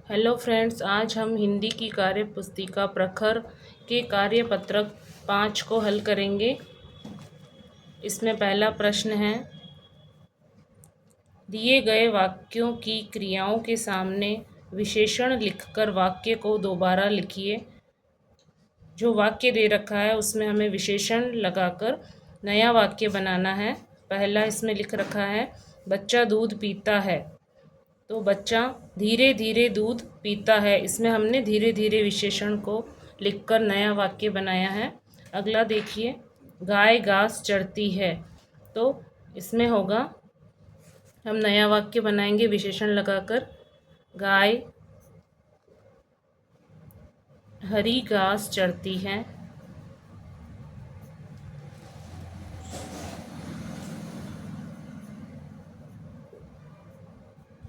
Hello friends, आज हम हिंदी की कार्य पुस्तिका प्रखर के कार्यपत्रक 5 को हल करेंगे। इसमें पहला प्रश्न है, दिए गए वाक्यों की क्रियाओं के सामने विशेषण लिखकर वाक्य को दोबारा लिखिए। जो वाक्य दे रखा है उसमें हमें विशेषण लगाकर नया वाक्य बनाना है। पहला इसमें लिख रखा है, बच्चा दूध पीता है। तो बच्चा धीरे धीरे दूध पीता है, इसमें हमने धीरे धीरे विशेषण को लिखकर नया वाक्य बनाया है। अगला देखिए, गाय घास चरती है। तो इसमें होगा, हम नया वाक्य बनाएंगे विशेषण लगाकर, गाय हरी घास चरती है।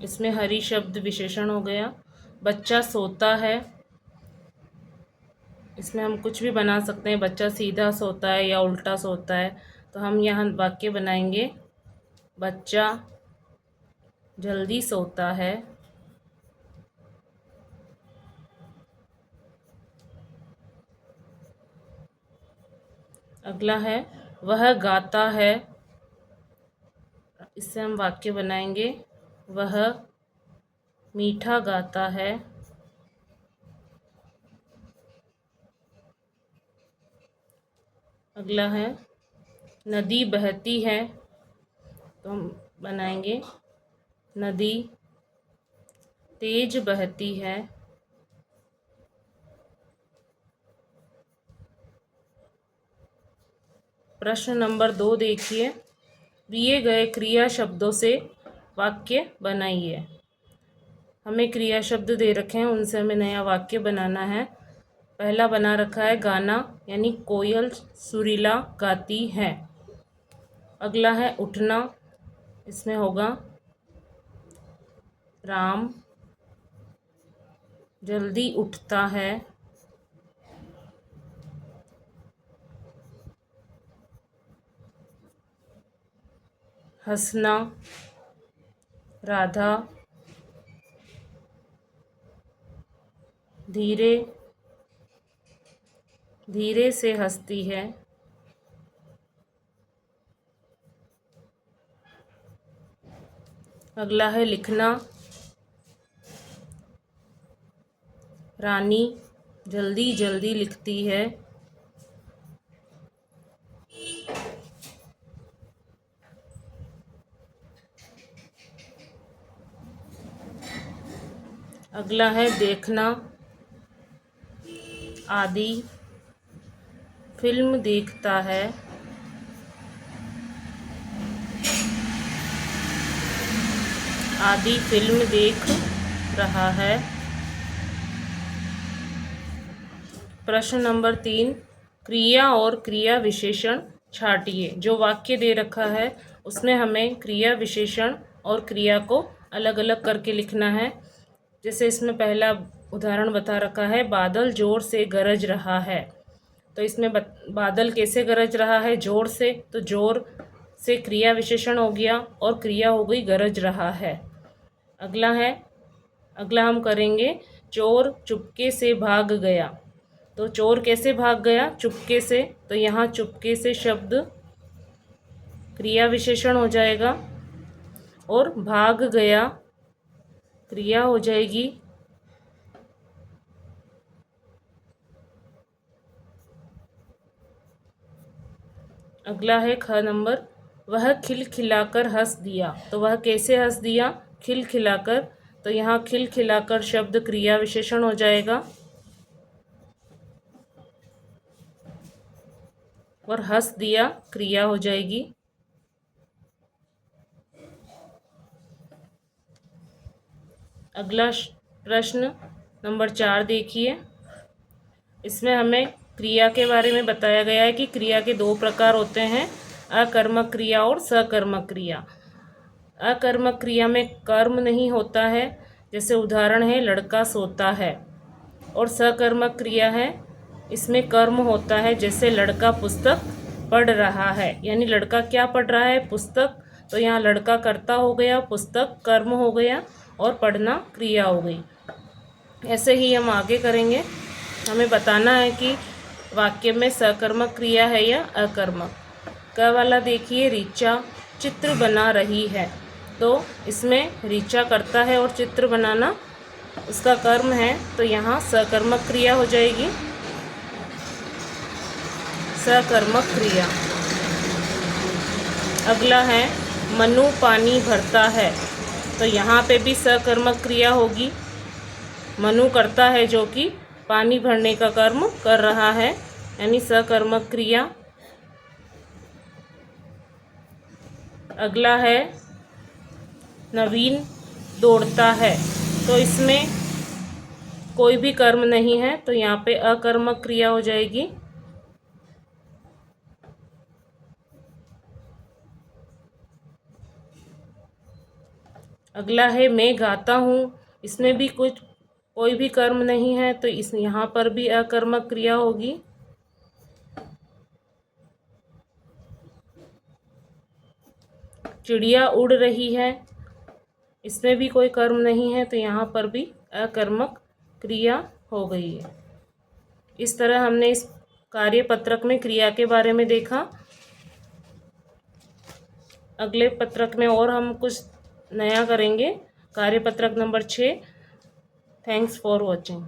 इसमें हरी शब्द विशेषण हो गया। बच्चा सोता है, इसमें हम कुछ भी बना सकते हैं, बच्चा सीधा सोता है या उल्टा सोता है। तो हम यहाँ वाक्य बनाएंगे, बच्चा जल्दी सोता है। अगला है, वह गाता है। इससे हम वाक्य बनाएंगे, वह मीठा गाता है। अगला है, नदी बहती है। तो हम बनाएंगे, नदी तेज बहती है। प्रश्न नंबर 2 देखिए, दिए गए क्रिया शब्दों से वाक्य बनाइए। हमें क्रिया शब्द दे रखे हैं, उनसे हमें नया वाक्य बनाना है। पहला बना रखा है, गाना, यानी कोयल सुरीला गाती है। अगला है उठना, इसमें होगा राम जल्दी उठता है। हंसना, राधा धीरे धीरे से हंसती है। अगला है लिखना, रानी जल्दी जल्दी लिखती है। अगला है देखना, आदि फिल्म देखता है। आदि फिल्म देख रहा है। प्रश्न नंबर 3, क्रिया और क्रिया विशेषण छांटिए। जो वाक्य दे रखा है उसमें हमें क्रिया विशेषण और क्रिया को अलग अलग करके लिखना है। जैसे इसमें पहला उदाहरण बता रखा है, बादल जोर से गरज रहा है। तो इसमें बादल कैसे गरज रहा है? जोर से। तो जोर से क्रिया विशेषण हो गया और क्रिया हो गई गरज रहा है। अगला हम करेंगे, चोर चुपके से भाग गया। तो चोर कैसे भाग गया? चुपके से। तो यहाँ चुपके से शब्द क्रिया विशेषण हो जाएगा और भाग गया क्रिया हो जाएगी। अगला है ख नंबर, वह खिलखिलाकर हंस दिया। तो वह कैसे हंस दिया? खिलखिलाकर। तो यहाँ खिलखिलाकर शब्द क्रिया विशेषण हो जाएगा और हंस दिया क्रिया हो जाएगी। अगला प्रश्न नंबर 4 देखिए। इसमें हमें क्रिया के बारे में बताया गया है कि क्रिया के 2 प्रकार होते हैं, अकर्मक क्रिया और सकर्मक क्रिया। अकर्मक क्रिया में कर्म नहीं होता है, जैसे उदाहरण है लड़का सोता है। और सकर्मक क्रिया है, इसमें कर्म होता है, जैसे लड़का पुस्तक पढ़ रहा है। यानी लड़का क्या पढ़ रहा है? पुस्तक। तो यहाँ लड़का कर्ता हो गया, पुस्तक कर्म हो गया और पढ़ना क्रिया हो गई। ऐसे ही हम आगे करेंगे। हमें बताना है कि वाक्य में सकर्मक क्रिया है या अकर्मक। क वाला देखिए, ऋचा चित्र बना रही है, तो इसमें ऋचा करता है और चित्र बनाना उसका कर्म है, तो यहाँ सकर्मक क्रिया हो जाएगी, सकर्मक क्रिया। अगला है मनु पानी भरता है, तो यहाँ पे भी सकर्मक क्रिया होगी। मनु करता है जो कि पानी भरने का कर्म कर रहा है, यानी सकर्मक क्रिया। अगला है नवीन दौड़ता है, तो इसमें कोई भी कर्म नहीं है, तो यहाँ पे अकर्मक क्रिया हो जाएगी। अगला है मैं गाता हूँ, इसमें भी कोई भी कर्म नहीं है, तो इस यहाँ पर भी अकर्मक क्रिया होगी। चिड़िया उड़ रही है, इसमें भी कोई कर्म नहीं है, तो यहाँ पर भी अकर्मक क्रिया हो गई है। इस तरह हमने इस कार्यपत्रक में क्रिया के बारे में देखा। अगले पत्रक में और हम कुछ नया करेंगे, कार्यपत्रक नंबर 6। Thanks for watching.